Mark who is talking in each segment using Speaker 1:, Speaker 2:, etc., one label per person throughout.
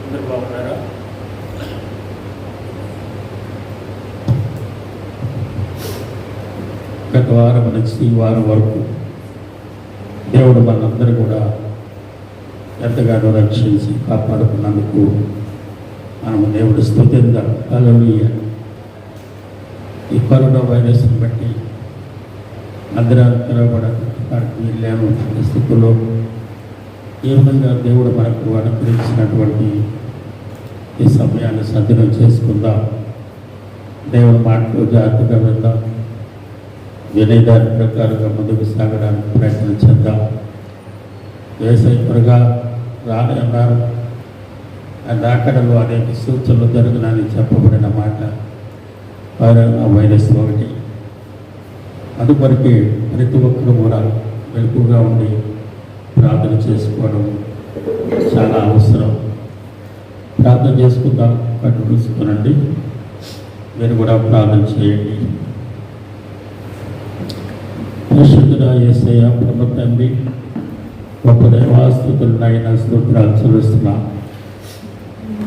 Speaker 1: అందరు బాగున్నారా? గత వారం నుంచి ఈ వారం వరకు దేవుడు మనందరూ కూడా ఎంతగానో రక్షించి కాపాడుకున్నందుకు మనము దేవుడు స్తుతిద్దాం. హల్లెలూయా. ఈ కరోనా వైరస్ని బట్టి మందిరాలు తెరవబడడానికి వెళ్ళాము స్థితిలో ఏ విధంగా దేవుడు మనకు అనుగ్రహించినటువంటి ఈ సమయాన్ని సద్వినియోగం చేసుకుందాం. దేవుడు మాటలు జాగ్రత్తగా వెళ్దాం. వినయదాని ప్రకారంగా ముందుకు సాగడానికి ప్రయత్నం చేద్దాం. వ్యవసాయ త్వరగా రాని అన్నారు. ఆ దాఖలలో అనేక సూచనలు జరుగునని చెప్పబడిన మాట వైరస్ ఒకటి. అందుకొరికి ప్రతి ఒక్కరు కూడా వెలుగుగా ఉండి ప్రార్థన చేసుకోవడం చాలా అవసరం. ప్రార్థన చేసుకుందాం. కట్టు చూసుకోనండి. మీరు కూడా ప్రార్థన చేయండి. పరిశుద్ధుడా యేసయ్య, పరమ తండ్రి, గొప్ప దైవాస్తుతులైన స్తోత్రాలు చెల్లిస్తున్నాం.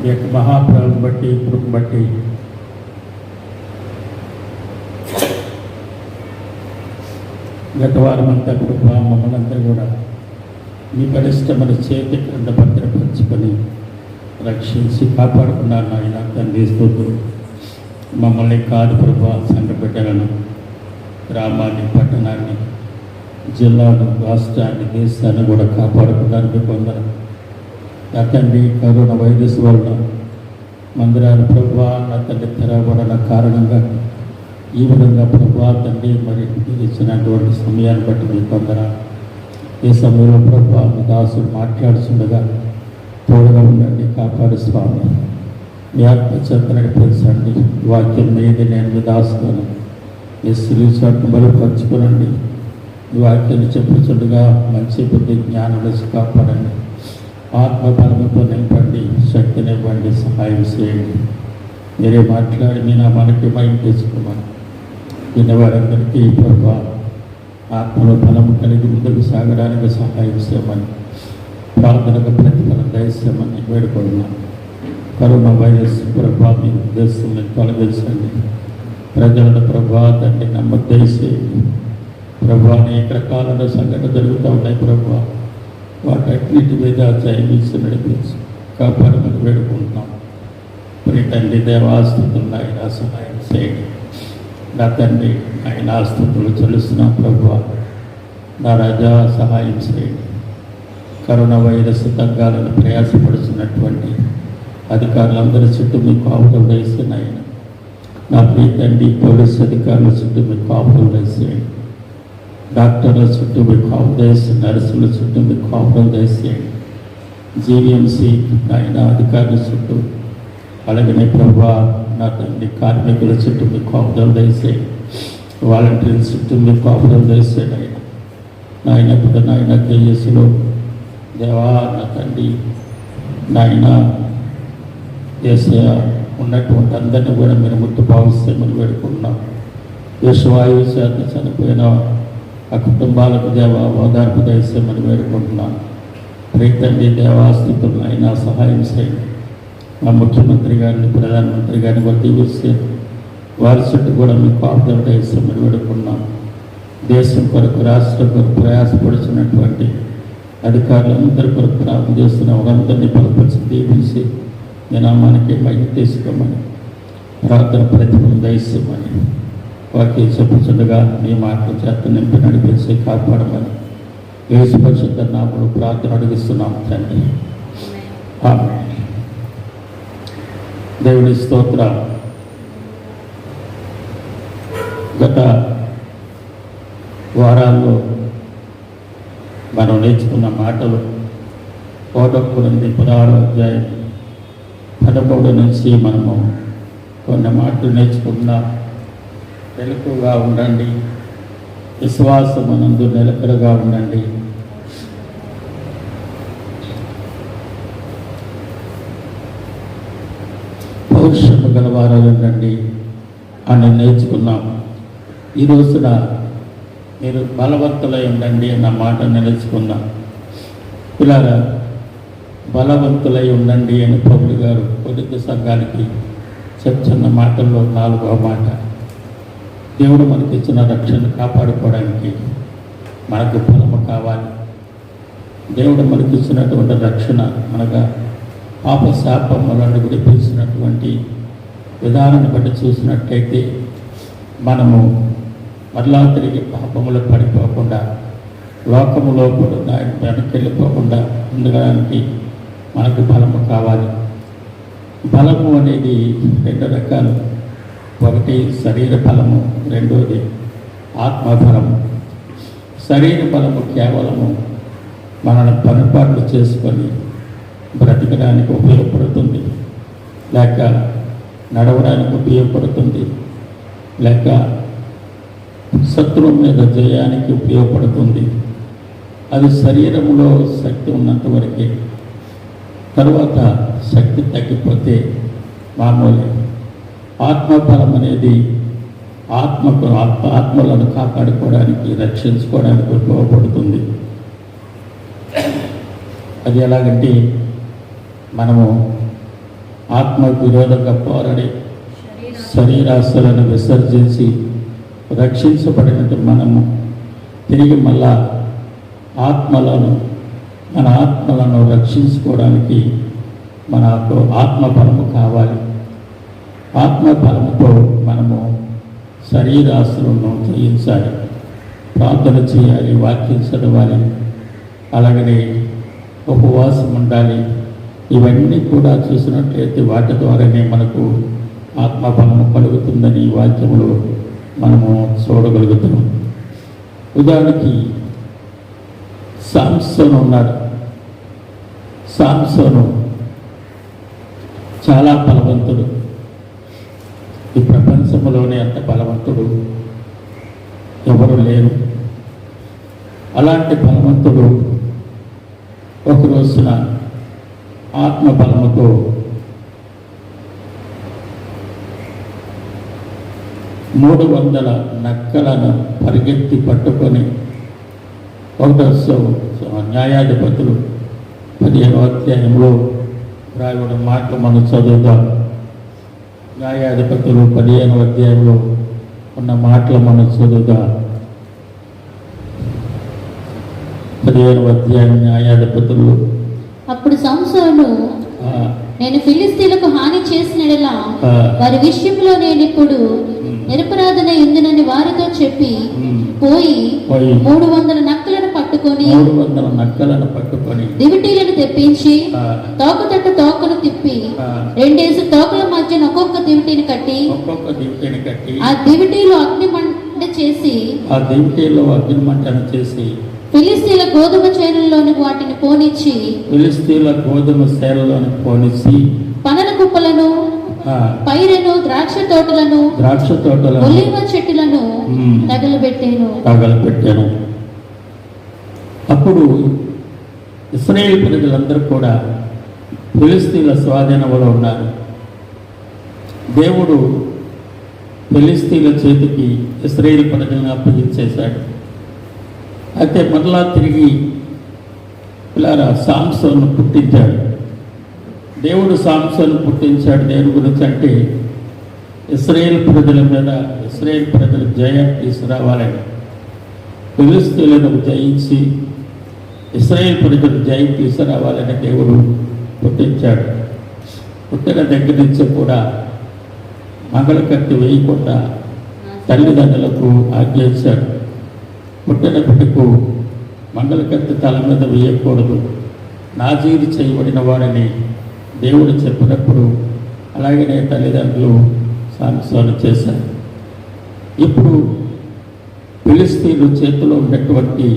Speaker 1: ఈ యొక్క మహాప్రభుని బట్టి కృపను బట్టి గత వారం అంతా కృప మమ్మల్ని అందరూ కూడా మీ బలిష్టమైన చేతి క్రింద భద్రపరుచుకొని రక్షించి కాపాడుకున్నారు ఆయన తండ్రి. స్తోత్రం. మమ్మల్ని కాదు ప్రభు, సంఘ బిడ్డలను, గ్రామాన్ని, పట్టణాన్ని, జిల్లాను, రాష్ట్రాన్ని, దేశాన్ని కూడా కాపాడుకోవడానికి కొందరు నా తండ్రి కరోనా వైరస్ వలన మందిరాలు ప్రభు నా తండ్రి తెరవబడిన కారణంగా ఈ విధంగా ప్రభు తండ్రి మరి ఇచ్చినటువంటి సమయాన్ని బట్టి మీ కొందర ఈ సమయంలో ప్రభు మీ దాసులు మాట్లాడుతుండగా తోడుగా ఉండండి, కాపాడు స్వామి. మీ ఆత్మచేత నడిపించండి. వాక్యం మీది నేను మీ దాసులను మీ శ్రీచోట్ను బలపరుచుకోనండి. ఈ వాక్యాన్ని చెప్పుచుండగా మంచి బుద్ధి జ్ఞానం వచ్చి కాపాడండి. ఆత్మబలముతో నింపండి, శక్తినివ్వండి, సహాయం చేయండి. మీరే మాట్లాడి మీ నామానికి భయం తెచ్చుకోమని విన్నవారందరికీ ప్రభు ఆత్మలో బలము కలిగి ముందుకు సాగడానికి సహాయం చేయమని, ప్రార్థనకు ప్రతిఫలం దయచేయమని వేడుకుంటున్నాను. కరోనా వైరస్ ప్రభా మీ ఉద్దేశాన్ని తొలగించండి. ప్రజలను ప్రభా తండ్రి నమ్మద్దేసేయండి. ప్రభా అనేక రకాల సంఘటన జరుగుతూ ఉన్నాయి ప్రభా. వాటన్నిటి మీద జయించి నడిపించి కాపాడమని వేడుకుంటున్నాం. ప్రియ తండ్రి దేవాస్తుతులు ఆయన సహాయం చేయండి. నా తండ్రి ఆయన ఆస్తుతులు చెల్లిస్తున్నాం ప్రభా. నా రాజా సహాయం చేయండి. కరోనా వైరస్ తగ్గాలని ప్రయాసపడుతున్నటువంటి అధికారులందరి చుట్టూ మీకు కాపుదలు వేస్తున్నాయన. నా ప్రియ తండ్రి పోలీసు అధికారుల చుట్టూ మీకు కాపుదలు వేసేయండి. డాక్టర్ల చుట్టూ మీకు కాపుదలు వేసి, నర్సుల చుట్టూ మీకు కాపుదలు వేసేయండి. జీవీఎంసీ ఆయన అధికారుల చుట్టూ, అలాగనే ప్రభా నా తండ్రి కార్మికుల చుట్టూ మీకు కాపుదలు వేసేయండి. వాలంటీర్ల చుట్టూ మీకు కాపుదలు వేసేయండి. ఆయన నాయన ఇప్పుడు నాయన కేఎస్లో దేవా నా తండ్రి నాయన ఏసయ్య ఉన్నటువంటి అందరినీ కూడా మీరు ముట్టు భావిస్తే మనం వేడుకుంటున్నాం. విశ్వాయువు చేత చనిపోయిన ఆ కుటుంబాలకు దేవ ఓదార్పు దయచేయమని వేడుకుంటున్నాను. రైతండి దేవాస్థితులను అయినా సహాయం చేయండి. మా ముఖ్యమంత్రి గారిని, ప్రధానమంత్రి గారిని కూడా దీవిస్తే వారి చుట్టూ కూడా మీకు కాపుదల దయచేయమని వేడుకుంటున్నాం. దేశం కొరకు, రాష్ట్రం కొరకు ప్రయాసపడుతున్నటువంటి అధికారులందరి కొరకు ప్రార్థన చేస్తున్న వారందరినీ బలపరిచి దీవించి నామానికి మహిమ తీసుకోమని, ప్రార్థన ప్రతిఫలం దయచేయమని, వాక్యం చెప్పుచుండగా మీ మాటలు చేత నింపి నడిపించి కాపాడమని యేసు పరిశుద్ధ నామములో ప్రార్థన అడిగిస్తున్నాం తండ్రి. ఆమేన్. దేవుని స్తోత్రం. గత వారాల్లో మనం నేర్చుకున్న మాటలు 1 కొరింథీ 16వ అధ్యాయం 13 నుంచి మనము కొన్ని మాటలు నేర్చుకుంటున్నాం. మెలకువగా ఉండండి, విశ్వాసమునందు నిలకడగా ఉండండి. పౌరుషము గలవారు ఉండండి అని నేర్చుకున్నాం. ఈ రోజున మీరు బలవంతులై ఉండండి అన్న మాట నేర్చుకున్నాం. పిల్లరా, బలవంతులై ఉండండి అని పౌలు గారు కొరింథీ సంఘానికి చెప్తున్న మాటల్లో 4వ మాట. దేవుడు మనకి ఇచ్చిన రక్షణ కాపాడుకోవడానికి మనకు బలము కావాలి. దేవుడు మనకి ఇచ్చినటువంటి రక్షణ అనగా పాప శాపములను విడిపించినటువంటి విధానాన్ని బట్టి చూసినట్టయితే మనము మరలా తిరిగి పాపములో పడిపోకుండా లోకములో కూడా వెనక్కి వెళ్ళిపోకుండా ఉండడానికి మనకు బలము కావాలి. బలము అనేది 2 రకాలు. ఒకటి శరీర బలము, రెండోది ఆత్మబలము. శరీర బలము కేవలము మనల్ని పనిపాట్లు చేసుకొని బ్రతకడానికి ఉపయోగపడుతుంది, లేక నడవడానికి ఉపయోగపడుతుంది, లేక శత్రువు మీద జయానికి ఉపయోగపడుతుంది. అది శరీరంలో శక్తి ఉన్నంత వరకే. తరువాత శక్తి తగ్గిపోతే మామూలే. ఆత్మబలం అనేది ఆత్మలను కాపాడుకోవడానికి, రక్షించుకోవడానికి ఉపయోగపడుతుంది. అది ఎలాగంటే మనము ఆత్మకు విరోధంగా పోరాడి శరీరాశలను విసర్జించి రక్షించబడినట్టు మనము తిరిగి మళ్ళా మన ఆత్మలను రక్షించుకోవడానికి మనకు ఆత్మబలము కావాలి. ఆత్మబలముతో మనము శరీరాశలను జయించాలి, ప్రార్థన చేయాలి, వాక్యం చదవాలి, అలాగనే ఉపవాసం ఉండాలి. ఇవన్నీ కూడా చూసినట్లయితే వాటి ద్వారానే మనకు ఆత్మబలము కలుగుతుందని ఈ వాక్యంలో మనము చూడగలుగుతున్నాం. ఉదాహరణకి సాంసోను ఉన్నాడు. సాంసోను చాలా బలవంతుడు. ఈ ప్రపంచంలోనే అంత బలవంతుడు ఎవరు లేరు. అలాంటి బలవంతుడు ఒక రోజున ఆత్మబలముతో మూడు 300 నక్కలను పరిగెత్తి పట్టుకొని న్యాయాధిపతులు 15వ అధ్యాయంలో రాయబడిన మాటలు మనం చదువుతాం. న్యాయాధిపతులు 15వ అధ్యాయంలో ఉన్న మాటలు మనం చదువుతాం. 15వ అధ్యాయం న్యాయాధిపతులు.
Speaker 2: అప్పుడు సంసోను, నేను ఫిలిస్తీన్లకు హాని చేసినలా వారి విషయంలో నేను ఇప్పుడు నిరపరాధన ఎందునని వారితో చెప్పి పోయి 300 నక్కలను పట్టుకొని దివిటీలను తెప్పించి తోకను తిప్పి 2 తోకల మధ్యన ఒక్కొక్క దివిటీని కట్టి ఆ దివిటీలో అగ్నిమంట చేసి ఫిలిస్తీన్ల గోధుమ చేనుల్లోనికి వాటిని పోనిచ్చి పనల కుప్పలను, పైరెను, ద్రాక్ష తోటలను, ఒలీవ చెట్టులను తగలబెట్టాను.
Speaker 1: అప్పుడు ఇశ్రాయేలు ప్రజలందరూ కూడా ఫిలిస్తీన్ల స్వాధీనంలో ఉన్నారు. దేవుడు ఫిలిస్తీన్ల చేతికి ఇశ్రాయేలు ప్రజలను అప్పగించేశాడు. అయితే మరలా తిరిగి సాంసోను పుట్టించాడు. దేవుడు సాంసోను పుట్టించాడు. దేని గురించి అంటే ఇశ్రాయేలు ప్రజల జయం తీసుకురావాలని, ఫిలిస్తీన్లను జయించి ఇశ్రాయేలు ప్రజలు జయం తీసుకురావాలని దేవుడు పుట్టించాడు. పుట్టిన దగ్గర నుంచి కూడా మంగళకత్తి వేయకుండా తల్లిదండ్రులకు ఆజ్ఞయించాడు. పుట్టిన బిడ్డకు మంగళకత్తి తల మీద వేయకూడదు, నాజీరు చేయబడిన వాడని దేవుడు చెప్పినప్పుడు అలాగనే తల్లిదండ్రులు సాంసోను చేశారు. ఇప్పుడు ఫిలిస్తీన్లు చేతిలో ఉన్నటువంటి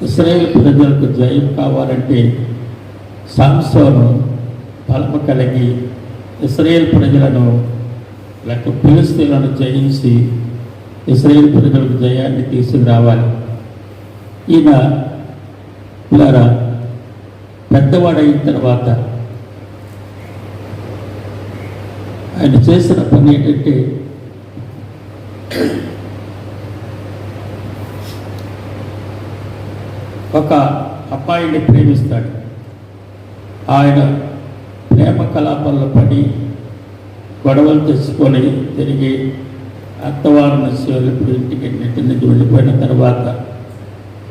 Speaker 1: ఇశ్రాయేలు ప్రజలకు జయం కావాలంటే సాంసోను బలము కలిగి ఇశ్రాయేలు ప్రజలను లేక ఫిలిస్తీన్లను జయించి ఇశ్రాయేలు ప్రజలకు జయాన్ని తీసుకురావాలి. ఈయన ఇలా పెద్దవాడైన తర్వాత ఆయన చేసిన పని ఏంటంటే ఒక అబ్బాయిని ప్రేమిస్తాడు. ఆయన ప్రేమ కలాపాల్లో పడి గొడవలు తెచ్చుకొని తిరిగి అత్తవారు నుంచి ఇప్పుడు ఇంటికి నుంచి వెళ్ళిపోయిన తర్వాత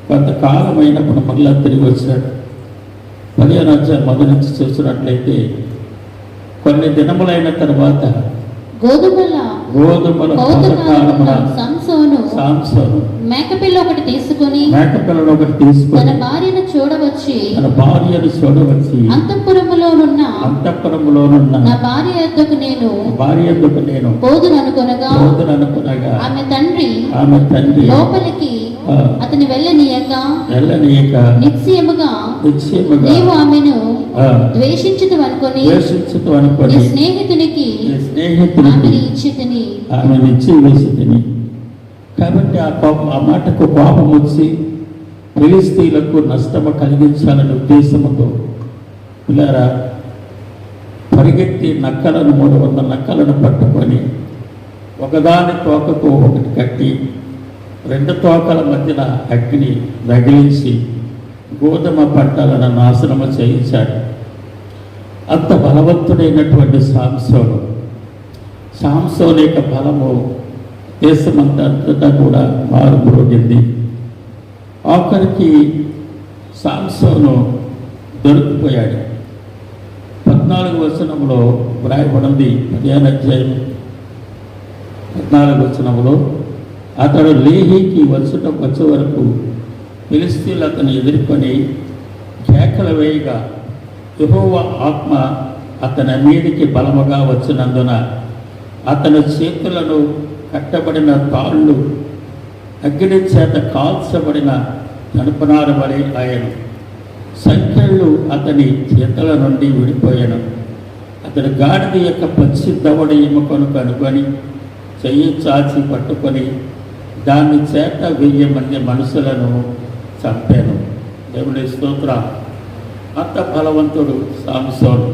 Speaker 1: కొంతకాలం అయినప్పుడు మళ్ళా తిరిగి వచ్చాడు. 15వ అధ్యాయం మొదటి నుంచి చూసినట్లయితే కొన్ని దినములైన తర్వాత
Speaker 2: గోధుమల
Speaker 1: కోతకాలమున
Speaker 2: సంసోను మేకపిల్ల ఒకటి తీసుకొని తన భార్యను చూడవచ్చి అంతఃపురములోనున్న
Speaker 1: నా
Speaker 2: భార్య యొద్దకు నేను పోదుననుకొనగా ఆమె తండ్రి లోపలికి అతని వెళ్ళనీయక నిశ్చయముగా నీవు ఆమెను ద్వేషించుదు అనుకొని నీ స్నేహితునికి
Speaker 1: ఆమెను ఇచ్చి వేసి తిని. కాబట్టి ఆ మాటకు కోపం వచ్చి ఫిలిష్తీయులకు నష్టము కలిగించాలనే ఉద్దేశంతో పిల్లరా పరిగెత్తి నక్కలను 300 నక్కలను పట్టుకొని ఒకదాని తోకకు ఒకటి కట్టి 2 తోకల మధ్యన అగ్ని రగిలించి గోధుమ పంటలను నాశనము చేయించాడు. అంత బలవంతుడైనటువంటి సాంసోను యొక్క బలము దేశమంతటా కూడా మారుమోగింది. ఆఖరికి సాంసోను దొరికిపోయాడు. 14వ వచనంలో వ్రాయబడింది, 15వ అధ్యాయం 14వ వచనంలో అతడు లేహీకి వచ్చే వరకు ఫిలిష్తీయులు అతను ఎదుర్కొని కేకలు వేయగా యెహోవా ఆత్మ అతని మీదికి బలముగా వచ్చినందున అతని చేతులను కట్టబడిన తాళ్ళు అగ్ని చేత కాల్చబడిన జనపనార వలె ఆయను. సంఖ్యలు అతని చేతుల నుండి విడిపోయాను. అతని గాడిద యొక్క పచ్చి దవడ ఎముకను కనుగొని చెయ్యి చాచి పట్టుకొని దాని చేత 1000 మంది మనుషులను చంపాను. దేవుని స్తోత్రం. అంత బలవంతుడు సాంసోను.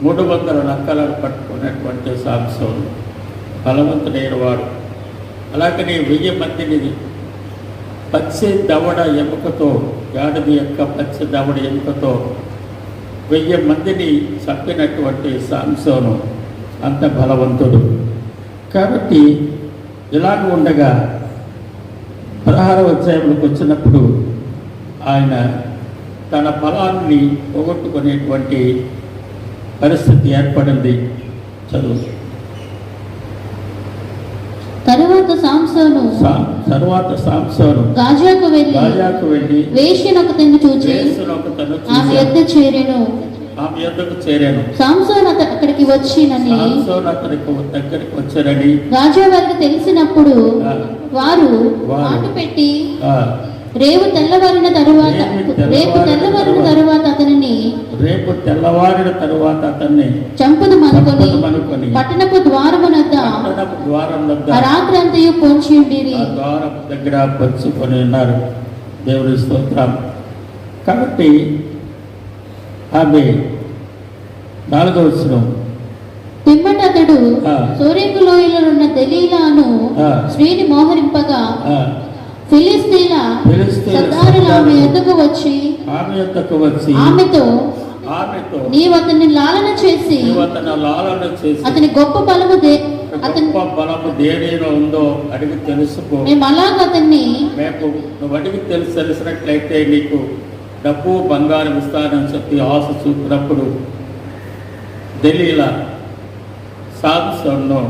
Speaker 1: 300 నక్కలను పట్టుకున్నటువంటి సాంసోను బలవంతుడైన వాడు. అలాగనే 1000 మందిని పచ్చి దవడ ఎముకతో, గాడిద యొక్క పచ్చి దవడ ఎముకతో 1000 మందిని చంపినటువంటి సాంసోను అంత బలవంతుడు. కాబట్టి ఇలాగ ఉండగా 16వ అధ్యాయంలోకి వచ్చినప్పుడు ఆయన తన బలాన్ని పోగొట్టుకునేటువంటి పరిస్థితి ఏర్పడింది. చదువు.
Speaker 2: తరువాత సాంసోను గాజాకు వెళ్ళి వేశ్యనొకతను చూచి ఆమె యొద్దకు చేరెను. సాంసోను అక్కడికి వచ్చారని గాజా వారికి తెలిసినప్పుడు వారు మాట పెట్టి రేపు తెల్లవారిన తరువాత అతనిని చంపుదు అనుకొని పట్టణపు ద్వారమునద్ద రాత్రి అంతయు పొంచి ఉండిరి.
Speaker 1: ద్వారం దగ్గర పొంచుకొని ఉన్నారు. దేవుడి స్తోత్రం. కాబట్టి ఆమె 4వ వచనం
Speaker 2: పిమ్మట అతడు సోరేకు లోయలో ఉన్న దెలీలాను స్త్రీని మోహరింపగా ఫిలిష్తీయుల సర్దారులు ఆమె యొద్దకు వచ్చి ఆమెతో నీవు అతన్ని లాలన చేసి అతని గొప్ప బలము
Speaker 1: దేనిలో ఉందో అడిగి తెలుసుకో.
Speaker 2: మేము అలాగ అతన్ని
Speaker 1: నువ్వు అడిగి తెలిసినట్లయితే నీకు డబ్బు బంగారం ఇస్తానని చెప్పి ఆశ చూపినప్పుడు దెలీలా సాంసోను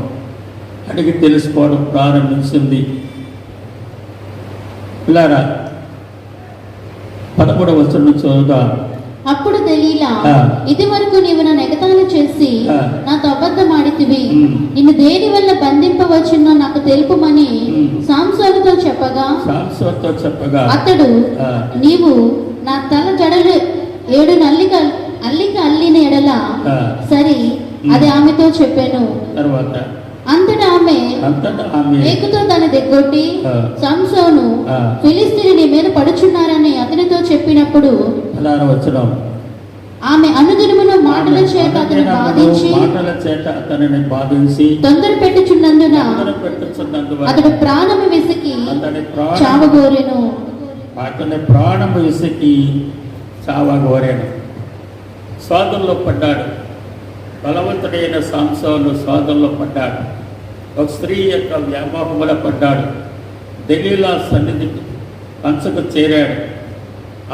Speaker 1: అడిగి తెలుసుకోవడం ప్రారంభించింది. పిల్లారా 11వ వచనం చూద్దాం.
Speaker 2: అప్పుడు దెలీలా ఇది వరకు నీవు నన్ను ఎగతాళి చేసి నాతో అబద్ధమాడితివి, నిన్ను దేని వల్ల బంధింపవచ్చునో నాకు తెలుపుమని సాంసోనుతో చెప్పగా అతడు నీవు నా తల జడలు 7 అల్లిక అల్లిన ఎడల సరి అది ఆమెతో చెప్పాను. అంతటా ఆమె ఏకుతో తన దగ్గొట్టి సంసోను ఫిలిష్తీయులు నీ మీద పడుచున్నారని అతనితో చెప్పినప్పుడు ఆమె అనుదినమును మాటల చేత అతనిని బాధించి తొందర పెట్టుచున్నందున అతడు ప్రాణము విసికి చావగోరెను.
Speaker 1: శోధనలో పడ్డాడు. బలవంతుడైన సంసోను శోధనలో పడ్డాడు. ఒక స్త్రీ యొక్క వ్యామోహంలో పడ్డాడు. దెలీలా సన్నిధి పంచకు చేరాడు.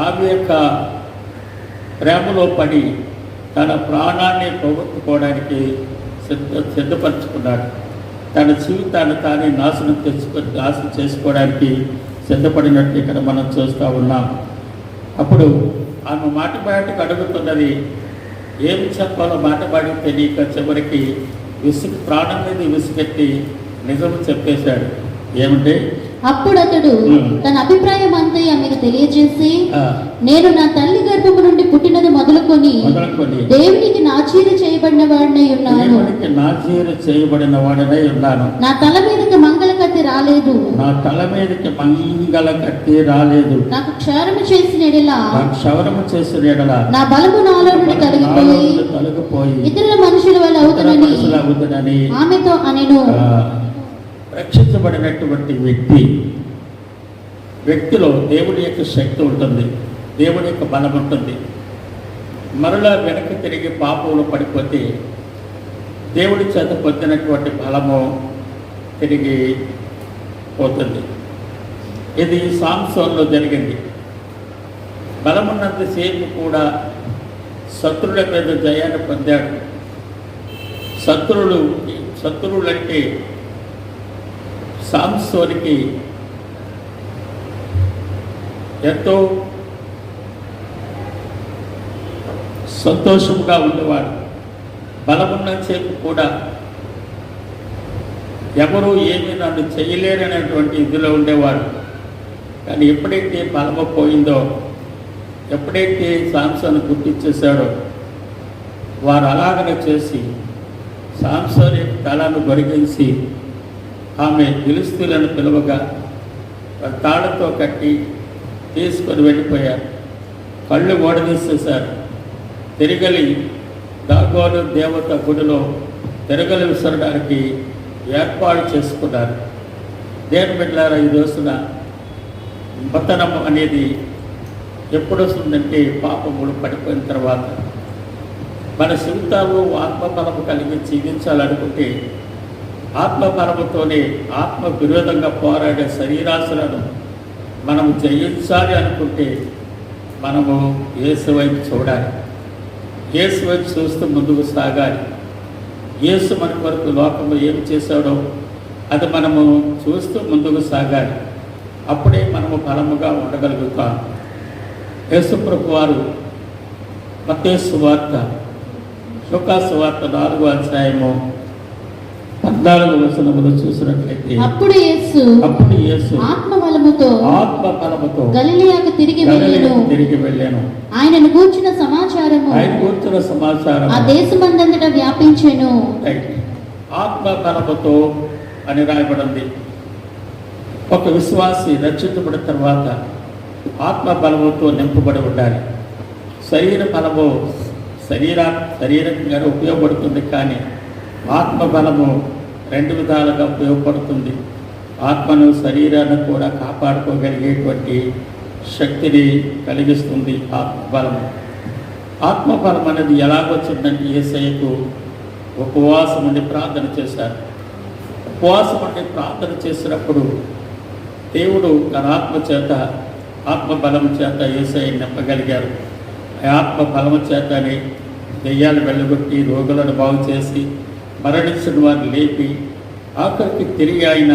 Speaker 1: ఆమె యొక్క ప్రేమలో పడి తన ప్రాణాన్ని పోగొట్టుకోవడానికి సిద్ధపరచుకున్నాడు. తన జీవితాన్ని తానే నాశనం చేసుకోవడానికి సిద్ధపడినట్టు ఇక్కడ మనం చూస్తూ ఉన్నాం. అప్పుడు ఆమె మాటకు అడుగుతున్నది, ఏం చెప్పాలో మాటపాడి తెలియక చివరికి ప్రాణం మీద విసుగెత్తి నిజం చెప్పేశాడు. ఏమంటే
Speaker 2: అప్పుడు అతడు తన అభిప్రాయం అంతయ్య ఆమెకు తెలియజేసి, నేను నా తల్లి గర్భము నుండి పుట్టినది మొదలుకొని దేవునికి నాచీరు చేయబడిన వాడినై ఉన్నాను. నా తల మీదకి మంగళ కత్తి రాలేదు. నాకు క్షవరము చేసిన ఎడల నా బలము నాలో నుండి తొలగిపోయి ఇతరుల మనుషుల వల్ల అవుతున్నని ఆమెతో అనెను.
Speaker 1: రక్షించబడినటువంటి వ్యక్తిలో దేవుడి యొక్క శక్తి ఉంటుంది, దేవుడి యొక్క బలం ఉంటుంది. మరలా వెనక్కి తిరిగి పాపంలో పడిపోతే దేవుడి చేత పొందినటువంటి బలము తిరిగి పోతుంది. ఇది సంసోనులో జరిగింది. బలమున్నంతసేపు కూడా శత్రువుల మీద జయాన్ని పొందాడు. శత్రువులంటే సంసోనుకి ఎంతో సంతోషంగా ఉండేవాడు. బలమున్నంతసేపు కూడా ఎవరు ఏమీ నన్ను చేయలేరనేటువంటి ఇదిలో ఉండేవాడు. కానీ ఎప్పుడైతే బలము పోయిందో, ఎప్పుడైతే సంసోను గుర్తించేశాడో, వారు అలాగనే చేసి సంసోను యొక్క తలను గొరిగించి ఆమె ఫిలిష్తీయులను పిలువగా తాళతో కట్టి తీసుకొని వెళ్ళిపోయారు. కళ్ళు ఓడదీసేశారు. తిరగలి దాగోను దేవత గుడిలో తిరగలి విసరడానికి ఏర్పాటు చేసుకున్నారు. దేని బిడ్డలారా, ఈ రోజున పతనము అనేది ఎప్పుడు వస్తుందంటే పాపములు పడిపోయిన తర్వాత. మన జీవితాలు ఆత్మబలము కలిగి జీవించాలనుకుంటే ఆత్మబలముతోనే ఆత్మ విరోధంగా పోరాడే శరీరాశలను మనము జయించాలి అనుకుంటే మనము యేసు వైపు చూడాలి. యేసు వైపు చూస్తూ ముందుకు సాగాలి. యేసు మన కొరకు లోకంలో ఏమి చేశాడో అది మనము చూస్తూ ముందుకు సాగాలి. అప్పుడే మనము బలముగా ఉండగలుగుతాం. యేసు ప్రభు వారు మత్తయి సువార్త, లూకా సువార్త 4వ అధ్యాయము 14వ వచనములో చూసినట్లయితే,
Speaker 2: అప్పుడు యేసు ఆత్మ బలముతో గలిలయకు తిరిగి వెళ్ళెను. ఆయనను గూర్చిన సమాచారము ఆ దేశమందంతటా వ్యాపించెను.
Speaker 1: ఆత్మ బలముతో అని రాయబడింది. ఒక విశ్వాసి రక్షించబడిన తర్వాత ఆత్మ బలముతో నింపబడి ఉండాలి. శరీర బలము శరీరంగా ఉపయోగపడుతుంది, కానీ ఆత్మ బలము 2 విధాలుగా ఉపయోగపడుతుంది. ఆత్మను శరీరాన్ని కూడా కాపాడుకోగలిగేటువంటి శక్తిని కలిగిస్తుంది ఆత్మబలము. ఆత్మబలం అనేది ఎలాగొచ్చిందంటే, యేసయ్యకు ఉపవాసం ఉండి ప్రార్థన చేశారు. ఉపవాసం ఉండి ప్రార్థన చేసినప్పుడు దేవుడు తన ఆత్మబలం చేత యేసయ్య నింపగలిగారు. ఆ ఆత్మబలము చేతని దెయ్యాలు వెళ్ళగొట్టి, రోగులను బాగు చేసి, మరణించిన వారిని లేపి, ఆఖరికి తిరిగి ఆయన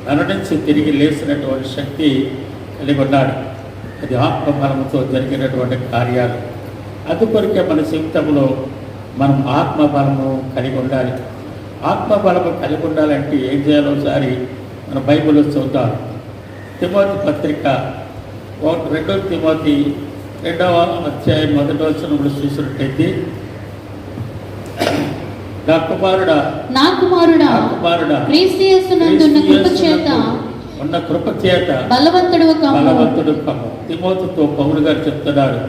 Speaker 1: మరణించి తిరిగి లేచినటువంటి శక్తి కలిగి ఉన్నాడు. అది ఆత్మబలంతో జరిగినటువంటి కార్యాలు. అందుకొరకే మన జీవితంలో మనం ఆత్మబలము కలిగి ఉండాలి. ఆత్మబలము కలిగి ఉండాలంటే ఏం చేయాలో ఒకసారి మన బైబిల్లో చూద్దాం. తిమోతి పత్రిక 2 తిమోతి 2వ అధ్యాయం 1వ వచనంలో చూసినట్టయితే, నా కుమారుడా
Speaker 2: క్రీస్తు యేసునందున్న కృప చేత బలవంతుడు
Speaker 1: కమ్ము. తిమోతితో పౌలు గారు చెప్తున్నారు,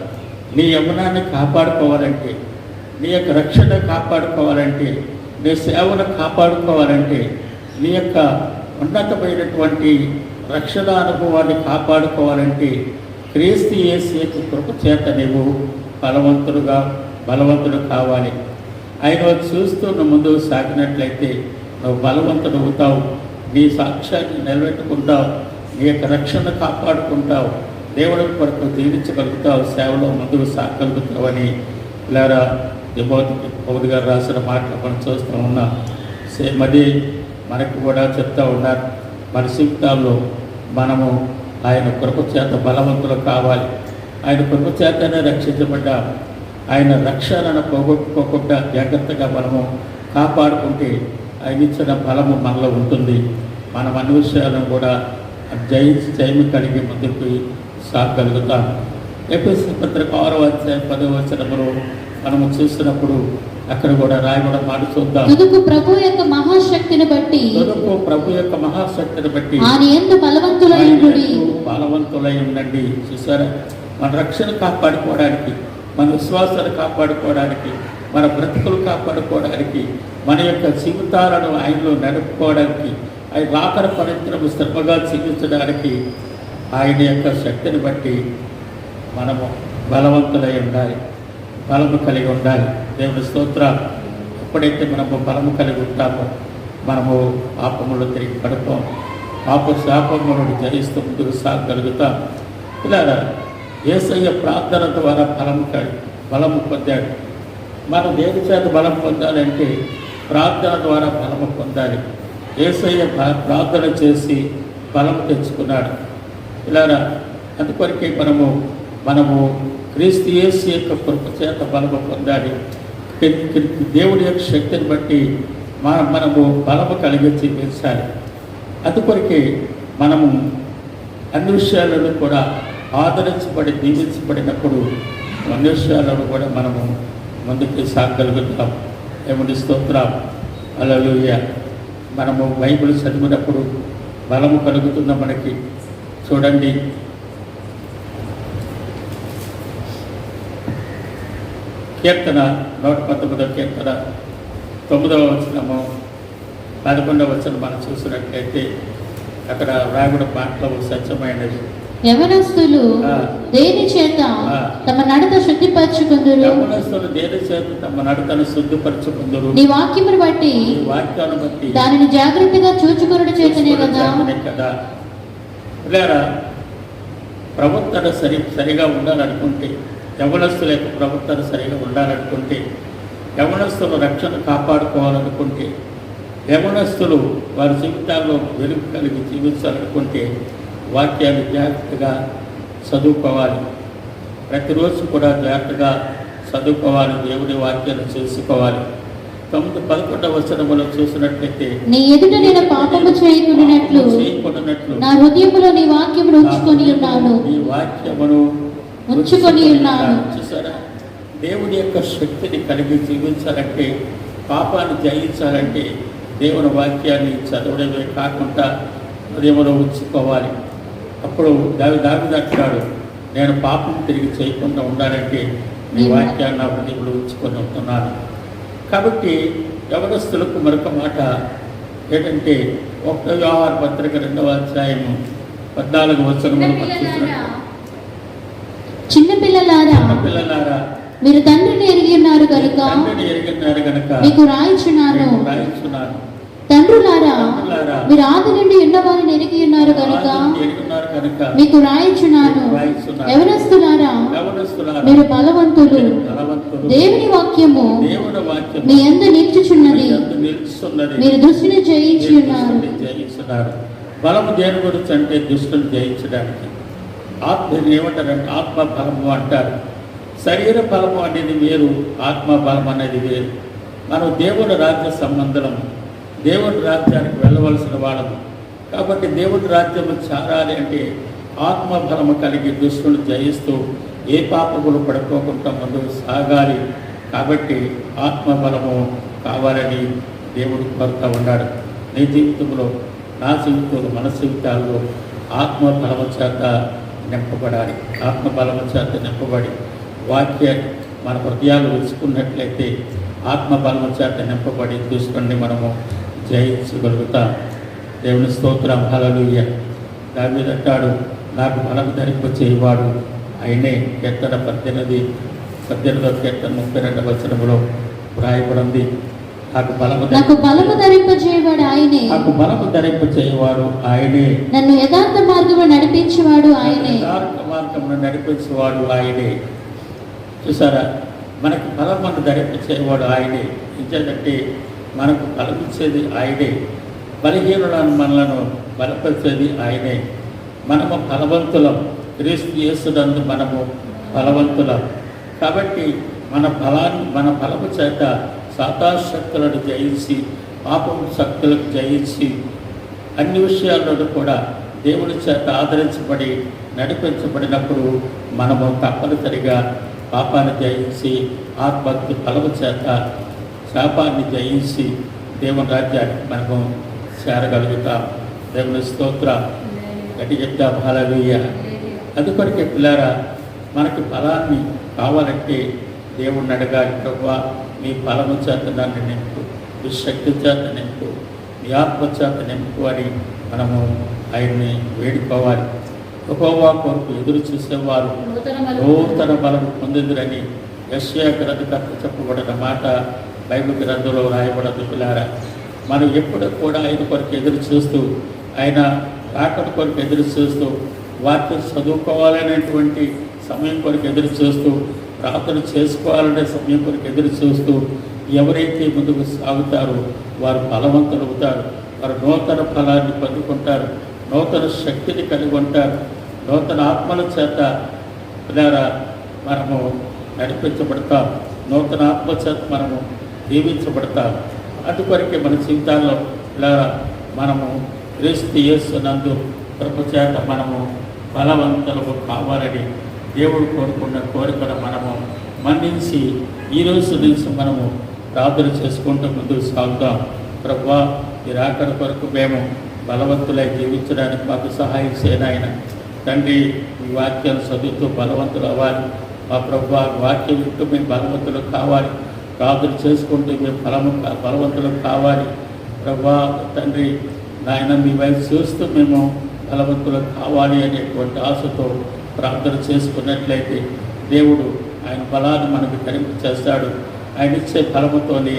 Speaker 1: నీ యవ్వనాన్ని కాపాడుకోవాలంటే, నీ యొక్క రక్షణ కాపాడుకోవాలంటే, నీ సేవను కాపాడుకోవాలంటే, నీ యొక్క ఉన్నతమైనటువంటి రక్షణ అనుభవాన్ని కాపాడుకోవాలంటే క్రీస్తు యేసు యొక్క కృప చేత నీవు బలవంతుడు కావాలి. ఆయన చూస్తూ నువ్వు ముందుకు సాగినట్లయితే నువ్వు బలవంతుడు అవుతావు, నీ సాక్ష్యాన్ని నిలబెట్టుకుంటావు, నీ యొక్క రక్షణ కాపాడుకుంటావు, దేవుడి కొరకు జీవించగలుగుతావు, సేవలో ముందుకు సాగలుగుతావని ఇలా పౌలు గారు రాసిన మాటలు మనం చూస్తూ ఉన్నాం. సేమ్ అది మనకు కూడా చెప్తూ ఉన్నారు. మన జీవితాల్లో మనము ఆయన కృప చేత బలవంతులు కావాలి. ఆయన కృప చేతనే రక్షించబడ్డా. ఆయన రక్షణను పోగొట్టుకోకుండా జాగ్రత్తగా మనము కాపాడుకుంటే ఆయన ఇచ్చిన బలము మనలో ఉంటుంది. మనం అన్ని విషయాలను కూడా జయము కలిగి ముందుకు సాగలుగుతాం. ఎఫెసీ పత్రిక 6వ అధ్యాయం 10వ వచనములో మనము చూసినప్పుడు అక్కడ కూడా రాయబడిన మాట చూద్దాం.
Speaker 2: తుదకు ప్రభు యొక్క మహాశక్తిని బట్టి ఆయన యందు
Speaker 1: బలవంతులై ఉండండి. చూసారా, మన రక్షణ కాపాడుకోవడానికి, మన విశ్వాసాలు కాపాడుకోవడానికి, మన బ్రతుకులు కాపాడుకోవడానికి, మన యొక్క జీవితాలను ఆయనలో నడుపుకోవడానికి, ఆయన రాకడ పవిత్రము శ్రమగా జీవించడానికి ఆయన యొక్క శక్తిని బట్టి మనము బలవంతులై ఉండాలి, బలము కలిగి ఉండాలి. దేవుని స్తోత్రం. ఎప్పుడైతే మనము బలము కలిగి ఉంటామో మనము పాపములు తిరిగి పడిపోం, శాపములను జయిస్తూ ముందుకు సాగలుగుతాం. ఇలా యేసయ్య ప్రార్థన ద్వారా బలము పొందాడు. మనం దేని చేత బలం పొందాలంటే ప్రార్థన ద్వారా బలము పొందాలి. యేసయ్య ప్రార్థన చేసి బలము తెచ్చుకున్నాడు. ఇలా అందుకొరకే మనము క్రీస్తు యేసు యొక్క కృప చేత బలము పొందాలి. దేవుడి యొక్క శక్తిని బట్టి మనము బలము కలిగి జీవించాలి. అందుకొరకే మనము అన్ని విషయాలను కూడా ఆదరించబడి దీవించబడినప్పుడు అన్ని విషయాలను కూడా మనము ముందుకు సాగలుగుతాం. దేవుని స్తోత్రం. హల్లెలూయా. మనము బైబిల్ చదివినప్పుడు బలము కలుగుతున్న మనకి చూడండి. కీర్తన 119వ కీర్తన 9వ వచనము 11వ వచనం మనం చూసినట్లయితే అక్కడ రాయబడిన మాటలు సత్యమైనది.
Speaker 2: యవనస్తులు దేని చేత తమ నడత శుద్ధిపరచుకుందురు. నీ వాక్యమును బట్టి దానిని జాగ్రత్తగా చూచుకొనుట చేతనే కదా.
Speaker 1: ప్రవర్తన సరిగా ఉండాలనుకుంటే, యవనస్తుల యొక్క ప్రవర్తన సరిగా ఉండాలనుకుంటే, యవనస్తుల రక్షణ కాపాడుకోవాలనుకుంటే, యవనస్తులు వారి జీవితాల్లో వెలుగు కలిగి జీవించాలనుకుంటే వాక్యాన్ని జాగ్రత్తగా చదువుకోవాలి. ప్రతిరోజు కూడా జాగ్రత్తగా చదువుకోవాలి, దేవుడి వాక్యాన్ని చేసుకోవాలి. 11వ వచనములో చూసినట్లయితే
Speaker 2: నీ ఎదుట నేను పాపము చేయకుండానట్లు నా హృదయములో నీ వాక్యమును ఉంచుకొని ఉన్నాను.
Speaker 1: చూసారా, దేవుడి యొక్క శక్తిని కలిగి జీవించాలంటే, పాపాన్ని జయించాలంటే దేవుని వాక్యాన్ని చదవడమే కాకుండా హృదయంలో ఉంచుకోవాలి. అప్పుడు దావీదు అంటాడు, నేను పాపం తిరిగి చేయకుండా ఉండాలంటే నీ వాక్యాన్ని నా హృదయంలో ఉంచుకొని ఉంటున్నాను. కాబట్టి యవనస్తులకు మరొక మాట ఏంటంటే 1 యోహాను పత్రిక 2వ అధ్యాయము 14వ వచనములో
Speaker 2: చిన్నపిల్లలారా మీరు తండ్రిని ఎరిగి ఉన్నారు కనుక మీకు రాయించున్నాను. తండ్రులారా మీరు ఆది నుండి ఉన్నవారిని ఎరిగి ఉన్నారు కనుక మీకు రాయించున్నాను. యవనస్తులారా మీరు బలవంతులు, దేవుని వాక్యము మీ యందు నిలుచుచున్నది, మీరు దుష్టుని జయించి ఉన్నారు.
Speaker 1: బలము దేని గురించి అంటే దుష్టుని జయించడానికి. ఏమంటారంటే ఆత్మ బలము అంటారు. శరీర బలము అనేది వేరు, ఆత్మ బలం అనేది వేరు. మనం దేవుని రాజ్య సంబంధము, దేవుని రాజ్యానికి వెళ్ళవలసిన వాళ్ళము. కాబట్టి దేవుని రాజ్యము చేరాలి అంటే ఆత్మబలము కలిగి దుష్టుని జయిస్తూ ఏ పాపములు పడుకోకుండా ముందుకు సాగాలి. కాబట్టి ఆత్మబలము కావాలని దేవుడు కోరుతూ ఉన్నాడు. నీ జీవితంలో, నా జీవితంలో, మన జీవితాల్లో ఆత్మబలము చేత నింపబడాలి. ఆత్మబలము చేత నింపబడి వాక్యాన్ని మన హృదయాలు ఉంచుకున్నట్లయితే ఆత్మబలము చేత నింపబడి దుష్టుని మనము జయించగలుగుతాం. దేవుని స్తోత్రం. హల్లెలూయా. దావీదు అంటాడు, నాకు బలం ధరింపచేయువాడు ఆయనే. కీర్తన 18 18వ కీర్తన 32వ వచనములో వ్రాయబడింది. నాకు
Speaker 2: బలము ధరింపజేయవాడు ఆయనే,
Speaker 1: నాకు బలము ధరింపజేయవాడు ఆయనే,
Speaker 2: నన్ను యథార్థ మార్గంలో నడిపించేవాడు ఆయనే,
Speaker 1: యథార్థ మార్గంలో నడిపించేవాడు ఆయనే. చూసారా, మనకి బలమును ధరింపజేయవాడు ఆయనే. ఎందుకంటే మనకు బలమిచ్చేది ఆయనే, బలహీనులను మనలను బలపరిచేది ఆయనే. మనము బలవంతులం, క్రీస్తు యేసునందు మనము బలవంతులం. కాబట్టి మన బలము చేత సాతాను శక్తులను జయించి, పాపం శక్తులకు జయించి, అన్ని విషయాల్లోనూ కూడా దేవుని చేత ఆదరించబడి నడిపించబడినప్పుడు మనము తప్పనిసరిగా పాపాన్ని జయించి, ఆత్మహత్య బలము చేత శాపాన్ని జయించి దేవుని రాజ్యానికి మనము చేరగలుగుతాం. దేవుని స్తోత్రం. గట్టి చెప్తాం హల్లెలూయా. అందుకొరకే పిల్లారా, మనకి బలాన్ని కావాలంటే దేవుణ్ణి అడగాలి. ప్రభువా, నీ బలము చేత నన్ను నింపు, నీ శక్తి చేత నింపు, నీ ఆత్మ చేత నింపు అని మనము ఆయన్ని వేడుకోవాలి. యెహోవా కొరకు ఎదురు చూసేవారు నూతన బలం పొందిందిరని యెషయా గ్రంథకర్త చెప్పబడిన మాట బైబిల్ గ్రంథంలో రాయబడదు. పిల్లారా, మనం ఎప్పుడు కూడా ఆయన కొరకు ఎదురు చూస్తూ, ఆయన రాకడ కొరకు ఎదురు చూస్తూ, వాక్యం చదువుకోవాలనేటువంటి సమయం కొరకు ఎదురు చూస్తూ, ప్రార్థన చేసుకోవాలనే సమయం కొరకు ఎదురు చూస్తూ ఎవరైతే ముందుకు సాగుతారో వారు బలవంతులు అవుతారు. వారు నూతన ఫలాన్ని పొందుకుంటారు, నూతన శక్తిని కలిగి ఉంటారు, నూతన ఆత్మల చేత ద్వారా మనము నడిపించబడతాం, నూతన ఆత్మ చేత మనము దీవించబడతాం. అందుకొరకే మన జీవితాల్లో ఇలా మనము క్రీస్తు యేసునందు కృప చేత మనము బలవంతులు కావాలని దేవుడు కోరుకున్న కోరికను మనము మన్నించి ఈరోజు నుంచి మనము ప్రార్థన చేసుకుంటూ ముందుకు సాగుతాం. ప్రభువా, ఈ రాకడ కొరకు మేము బలవంతులై జీవించడానికి మాకు సహాయం చేయనాయన. తండ్రి, ఈ వాక్యాలు చదువుతూ బలవంతులు అవ్వాలి. మా ప్రభువా, వాక్యం వింటూ మేము బలవంతులు కావాలి. ప్రార్థన చేసుకుంటూ మేము బలవంతులు కావాలి. ప్రభువా తండ్రి, నాయన మీ వైపు చూస్తూ మేము బలవంతులు కావాలి అనేటువంటి ఆశతో ప్రార్థన చేసుకున్నట్లయితే దేవుడు ఆయన బలాన్ని మనకు ధరింపు చేస్తాడు. ఆయన ఇచ్చే బలముతోనే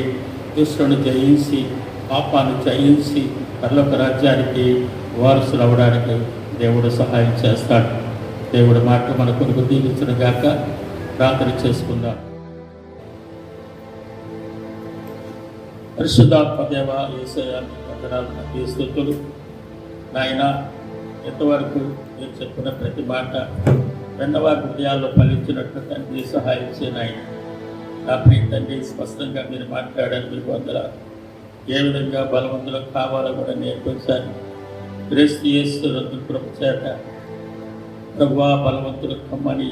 Speaker 1: దుష్టుని జయించి, పాపాన్ని జయించి పరలోక రాజ్యానికి వారసులు అవ్వడానికి దేవుడు సహాయం చేస్తాడు. దేవుడి మాట మన కొరకు దీవించును గాక. ప్రార్థన చేసుకుందాం. పరిశుద్ధాత్మ దేవా, యేసయ్యా, వందనాలు, స్తుతులు. నాయన, ఎంతవరకు మీరు చెప్పిన ప్రతి మాట రెండవ హృదయాల్లో ఫలించినట్లు తండ్రి సహాయం చేయనాయన. నా ప్రియ తండ్రి, స్పష్టంగా మీరు మాట్లాడారు. మీకు వందనాలు. ఏ విధంగా బలవంతులు కావాలో కూడా నేర్పించారు. క్రీస్తు యేసు కృప చేత ప్రభువా బలవంతులు కమ్మని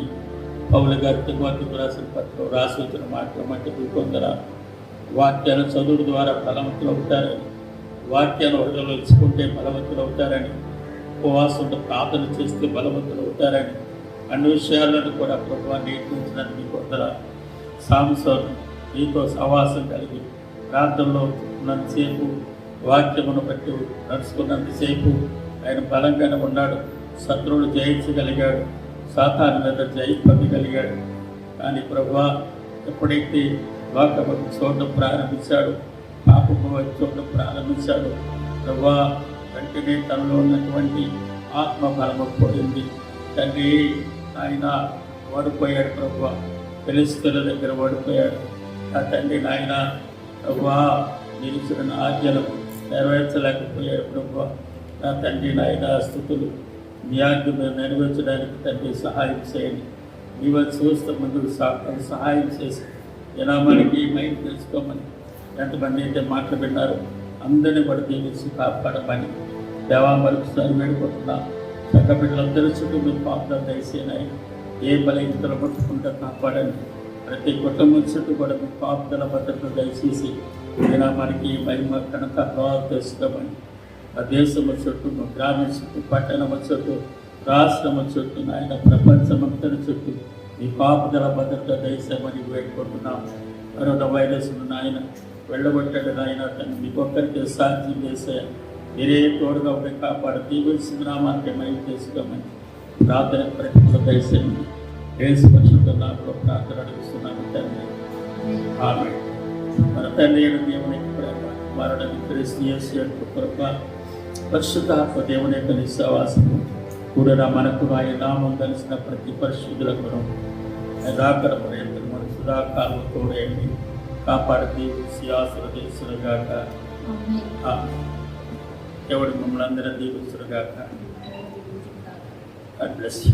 Speaker 1: పౌలు గారి తిమోతికి రాసిన పత్రం రాసి వచ్చిన మాటలు అంటే మీకు వందనాలు. వాక్యాన్ని చదువు ద్వారా బలవంతులు అవుతారని, వాక్యాన్ని హృదయంలో ఇచ్చుకుంటే బలవంతులు అవుతారని, ఉపవాసంతో ప్రార్థన చేస్తే బలవంతులు అవుతారని, అన్ని విషయాలను కూడా ప్రభువా నేర్పించినట్టు మీకు వందనాలు. సాంసోను నీతో సహవాసం కలిగి ప్రార్థనలో ఉన్నంతసేపు, వాక్యమును బట్టి నడుచుకున్నంతసేపు ఆయన బలంగానే ఉన్నాడు. శత్రువులు జయించగలిగాడు, సాతాను మీద జయం పొందగలిగాడు. కానీ ప్రభువా, ఎప్పుడైతే లోకము చూడడం ప్రారంభించాడు, పాపము చూడడం ప్రారంభించాడు, ప్రభువా వెంటనే తనలో ఉన్నటువంటి ఆత్మ బలము పోయింది. తండ్రి, ఆయన ఓడిపోయాడు. ప్రభువా ఫిలిష్తీయుల దగ్గర ఓడిపోయాడు. ఆ తండ్రి నాయన ప్రభువా నిలిచిన ఆజ్ఞలు నెరవేర్చలేకపోయాడు. ప్రభువా నా తండ్రి నాయన స్థుతులు మీ ఆజ్ఞ మీద నెరవేర్చడానికి తండ్రి సహాయం చేయండి. నీవు చూస్తే ముందుకు సాగుతాను సహాయం చేసి జనామానికి మైండ్ తెలుసుకోమని ఎంతమంది అయితే మాటలు విన్నారు అందరినీ కూడా దీవించి కాపాడమని దేవా మరొకసారి వేడుకుంటున్నాం. చక్క బిడ్డలందరూ చుట్టూ మీరు పాపం దయచేనాయి. ఏ బలహీనతలు పట్టుకుంటూ కాపాడండి. ప్రతి కుటుంబం చుట్టూ కూడా మీ పాపదల భద్రత దయచేసి జనామానికి మహిమ కనుక ప్రభావం తెలుసుకోమని ఆ దేశము చుట్టూ, గ్రామం చుట్టూ, పట్టణము చుట్టూ, రాష్ట్రము చుట్టూ, నాయన ప్రపంచమంతటి చుట్టూ మీ పాపదల భద్రత దయచేయమని వేడుకుంటున్నాం. కరోనా వైరస్ నాయన వెళ్ళగొట్టాడు నాయన, తను మీకొక్కరికి సాధ్యం చేసే మీరే తోడుగా ఉండి కాపాడు. దీవించిన నామానికి మహిమ చేసుకోమని ప్రార్థన ప్రతిఫల దయచేయండి. యేసు పరిశుద్ధ నామములో ప్రార్థన అడుగుతున్నాను తండ్రి. ఆమేన్. మన తండ్రి అయిన దేవునికి ప్రేమ, కుమారుడైన క్రీస్తు యేసు యొక్క కృప, పరిశుద్ధాత్మ దేవుని యొక్క నిస్సవాసము కూడా మనకు ఆయన నామం కలిసిన ప్రతి పరిశుద్ధులకు రాకడ పర్యంతం మన సుధాకాలను తోడేయండి, కాపాడి దీవించి ఆశీర్వదించునుగాక. దేవుడు మమ్మల్ని అందరూ దీవించునుగాక. God bless you.